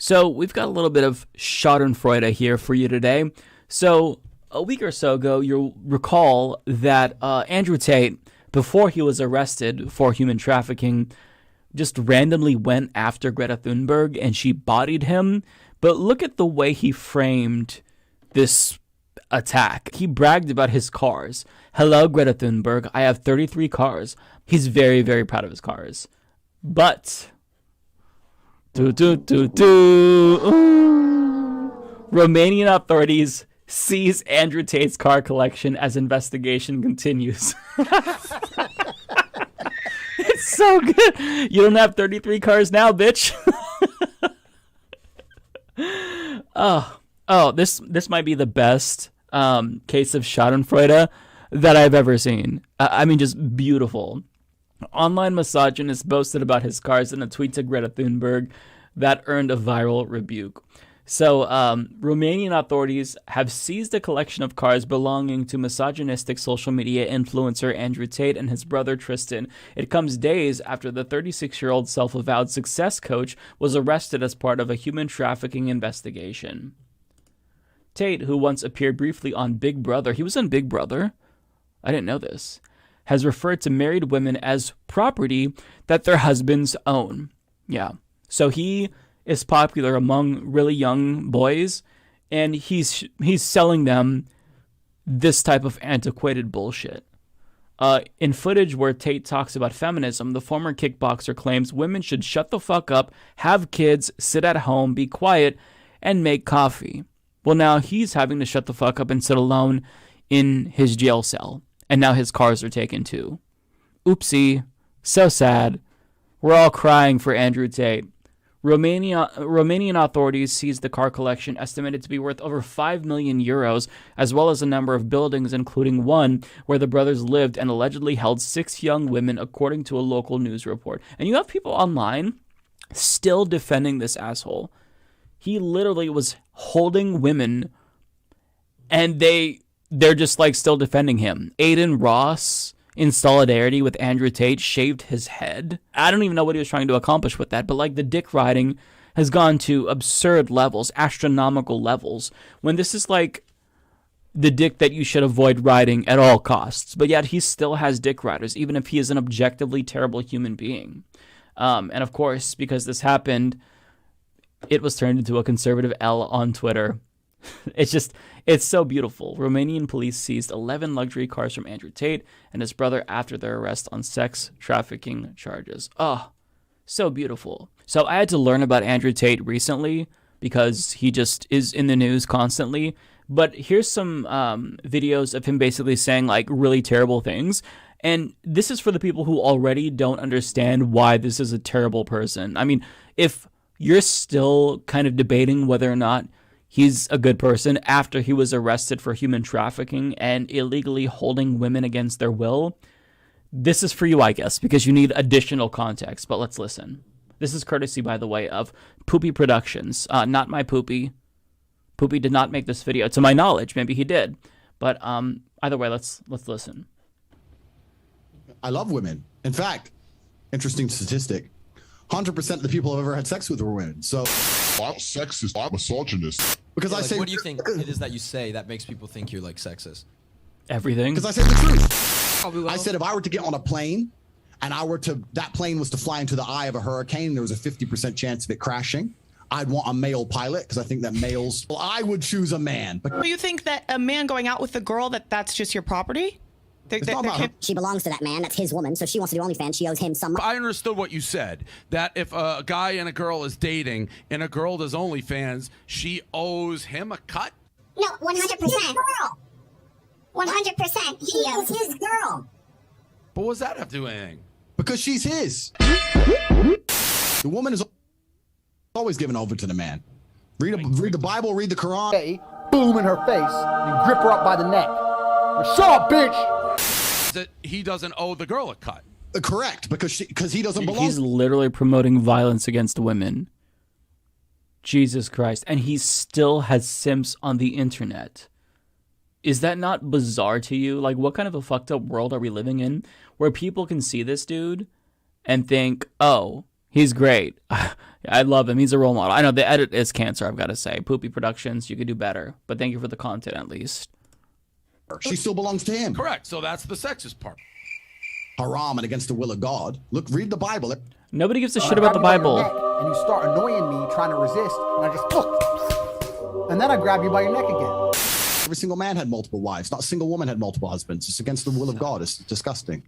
So we've got a little bit of Schadenfreude here for you today. So a week or so ago, you'll recall that Andrew Tate, before he was arrested for human trafficking, just randomly went after Greta Thunberg and she bodied him. But look at the way he framed this attack. He bragged about his cars. Hello, Greta Thunberg. I have 33 cars. He's very, very proud of his cars. But Romanian authorities seize Andrew Tate's car collection as investigation continues. It's so good. You don't have 33 cars now, bitch. This might be the best case of Schadenfreude that I've ever seen. I mean, just beautiful. Online misogynist boasted about his cars in a tweet to Greta Thunberg that earned a viral rebuke. So, Romanian authorities have seized a collection of cars belonging to misogynistic social media influencer Andrew Tate and his brother Tristan. It comes days after the 36-year-old self-avowed success coach was arrested as part of a human trafficking investigation. Tate, who once appeared briefly on Big Brother, he was on Big Brother? I didn't know this. Has referred to married women as property that their husbands own. Yeah. So he is popular among really young boys, and he's selling them this type of antiquated bullshit. In footage where Tate talks about feminism, the former kickboxer claims women should shut the fuck up, have kids, sit at home, be quiet, and make coffee. Well, now he's having to shut the fuck up and sit alone in his jail cell. And now his cars are taken too. Oopsie. So sad. We're all crying for Andrew Tate. Romanian authorities seized the car collection, estimated to be worth over 5 million euros, as well as a number of buildings, including one where the brothers lived and allegedly held 6 young women, according to a local news report. And you have people online still defending this asshole. He literally was holding women, and they're just like still defending him. Aiden Ross, in solidarity with Andrew Tate, shaved his head. I don't even know what he was trying to accomplish with that, but like the dick riding has gone to absurd levels, astronomical levels, when this is like the dick that you should avoid riding at all costs. But yet he still has dick riders, even if he is an objectively terrible human being. And of course, because this happened, it was turned into a conservative L on Twitter. It's so beautiful. Romanian police seized 11 luxury cars from Andrew Tate and his brother after their arrest on sex trafficking charges. Oh, so beautiful. So I had to learn about Andrew Tate recently because he just is in the news constantly. But here's some videos of him basically saying like really terrible things. And this is for the people who already don't understand why this is a terrible person. I mean, if you're still kind of debating whether or not he's a good person after he was arrested for human trafficking and illegally holding women against their will, this is for you, I guess, because you need additional context. But let's listen. This is courtesy, by the way, of Poopy Productions. Not my Poopy. Poopy did not make this video, to my knowledge. Maybe he did. But either way, let's listen. I love women. In fact, interesting statistic. 100% of the people I've ever had sex with were women. So I'm sexist. I'm misogynist. Because I say, what do you think it is that you say that makes people think you're like sexist? Everything. Because I say the truth. I said if I were to get on a plane and that plane was to fly into the eye of a hurricane, there was a 50% chance of it crashing, I'd want a male pilot because I think that males, well, I would choose a man. But do you think that a man going out with a girl, that's just your property? She belongs to that man. That's his woman. So she wants to do OnlyFans. She owes him some money. I understood what you said, that if a guy and a girl is dating and a girl does OnlyFans, she owes him a cut? No, 100%. 100%. He owes his girl. But what does that have to do with anything? Because she's his. The woman is always given over to the man. Read the Bible, read the Quran. Boom in her face and grip her up by the neck. Shut up, bitch! That he doesn't owe the girl a cut. Correct, because he doesn't belong. He's literally promoting violence against women. Jesus Christ. And he still has simps on the internet. Is that not bizarre to you? Like, what kind of a fucked up world are we living in where people can see this dude and think, oh, he's great. I love him. He's a role model. I know the edit is cancer, I've got to say. Poopy Productions, you could do better. But thank you for the content, at least. She still belongs to him. Correct. So that's the sexist part. Haram and against the will of God. Look, read the Bible. Nobody gives a shit about the Bible. And you start annoying me, trying to resist, and I just, and then I grab you by your neck again. Every single man had multiple wives. Not a single woman had multiple husbands. It's against the will of God. It's disgusting.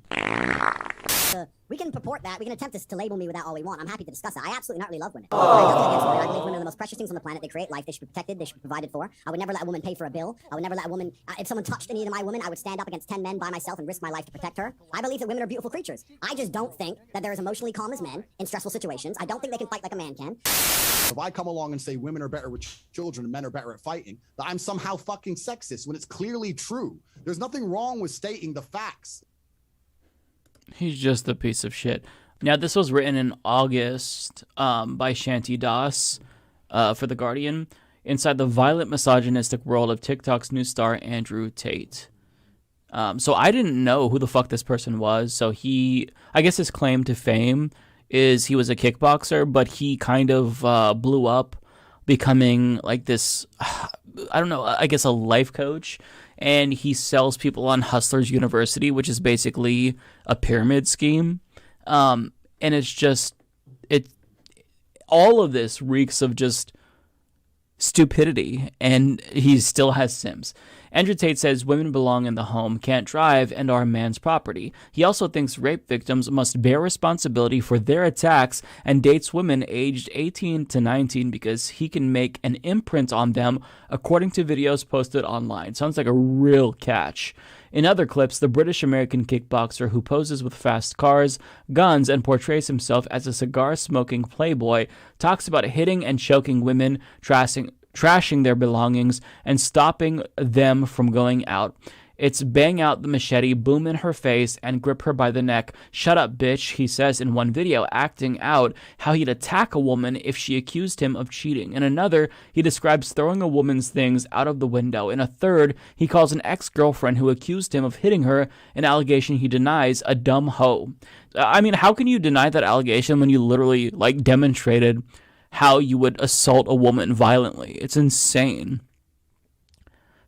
We can purport that. We can attempt to label me with that all we want. I'm happy to discuss it. I absolutely not really love women. I have nothing against women. I believe women are the most precious things on the planet. They create life. They should be protected. They should be provided for. I would never let a woman pay for a bill. I would never let a woman, if someone touched any of my women, I would stand up against 10 men by myself and risk my life to protect her. I believe that women are beautiful creatures. I just don't think that they're as emotionally calm as men in stressful situations. I don't think they can fight like a man can. If I come along and say women are better with children and men are better at fighting, that I'm somehow fucking sexist when it's clearly true. There's nothing wrong with stating the facts. He's just a piece of shit. Now, this was written in August by Shanti Das for The Guardian inside the violent misogynistic world of TikTok's new star, Andrew Tate. So I didn't know who the fuck this person was. So I guess his claim to fame is he was a kickboxer, but he kind of blew up becoming like this, I don't know, I guess a life coach. And he sells people on Hustlers University, which is basically a pyramid scheme. And it's just, all of this reeks of just stupidity, and he still has Sims. Andrew Tate says women belong in the home, can't drive, and are a man's property. He also thinks rape victims must bear responsibility for their attacks and dates women aged 18 to 19 because he can make an imprint on them, according to videos posted online. Sounds like a real catch. In other clips, the British-American kickboxer who poses with fast cars, guns, and portrays himself as a cigar-smoking playboy talks about hitting and choking women, trashing their belongings, and stopping them from going out. It's bang out the machete, boom in her face, and grip her by the neck. Shut up, bitch, he says in one video, acting out how he'd attack a woman if she accused him of cheating. In another, he describes throwing a woman's things out of the window. In a third, he calls an ex-girlfriend who accused him of hitting her, an allegation he denies, a dumb hoe. I mean, how can you deny that allegation when you literally, demonstrated how you would assault a woman violently? It's insane.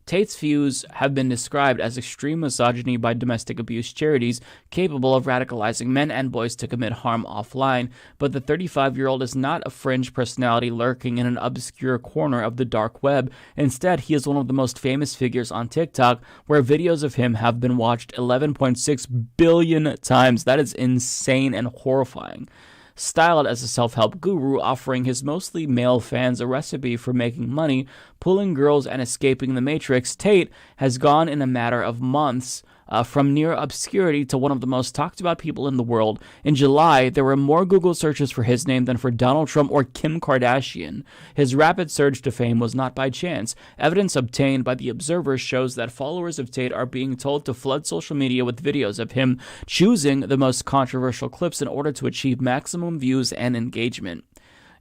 Tate's views have been described as extreme misogyny by domestic abuse charities capable of radicalizing men and boys to commit harm offline, but the 35-year-old is not a fringe personality lurking in an obscure corner of the dark web. Instead, he is one of the most famous figures on TikTok, where videos of him have been watched 11.6 billion times. That is insane and horrifying. Styled as a self-help guru, offering his mostly male fans a recipe for making money, pulling girls, and escaping the matrix, Tate has gone in a matter of months from near obscurity to one of the most talked about people in the world. In July, there were more Google searches for his name than for Donald Trump or Kim Kardashian. His rapid surge to fame was not by chance. Evidence obtained by The Observer shows that followers of Tate are being told to flood social media with videos of him choosing the most controversial clips in order to achieve maximum views and engagement.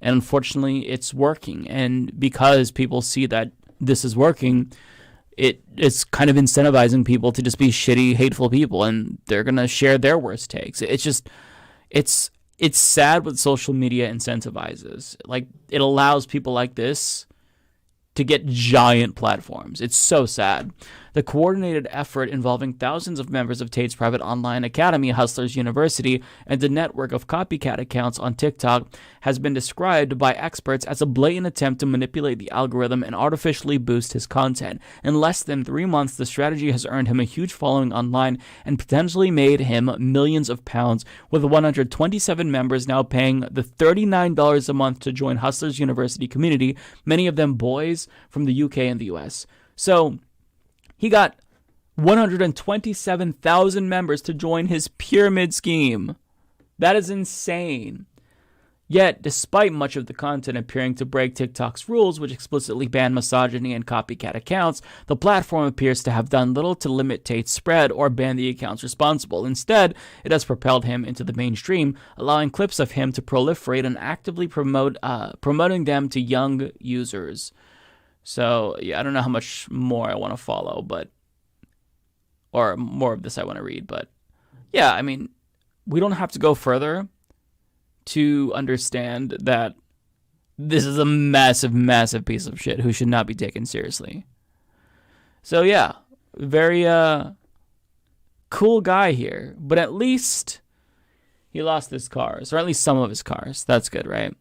And unfortunately, it's working. And because people see that this is working, it's kind of incentivizing people to just be shitty, hateful people, and they're gonna share their worst takes. It's sad what social media incentivizes. It allows people like this to get giant platforms. It's so sad. The coordinated effort involving thousands of members of Tate's private online academy, Hustlers University, and the network of copycat accounts on TikTok has been described by experts as a blatant attempt to manipulate the algorithm and artificially boost his content. In less than 3 months, the strategy has earned him a huge following online and potentially made him millions of pounds, with 127 members now paying the $39 a month to join Hustlers University community, many of them boys from the UK and the US. So he got 127,000 members to join his pyramid scheme. That is insane. Yet, despite much of the content appearing to break TikTok's rules, which explicitly ban misogyny and copycat accounts, the platform appears to have done little to limit Tate's spread or ban the accounts responsible. Instead, it has propelled him into the mainstream, allowing clips of him to proliferate and actively promoting them to young users. So, yeah, I don't know how much more I want to follow, or more of this I want to read, but yeah, I mean, we don't have to go further to understand that this is a massive, massive piece of shit who should not be taken seriously. So yeah, very cool guy here, but at least he lost his cars, or at least some of his cars. That's good, right?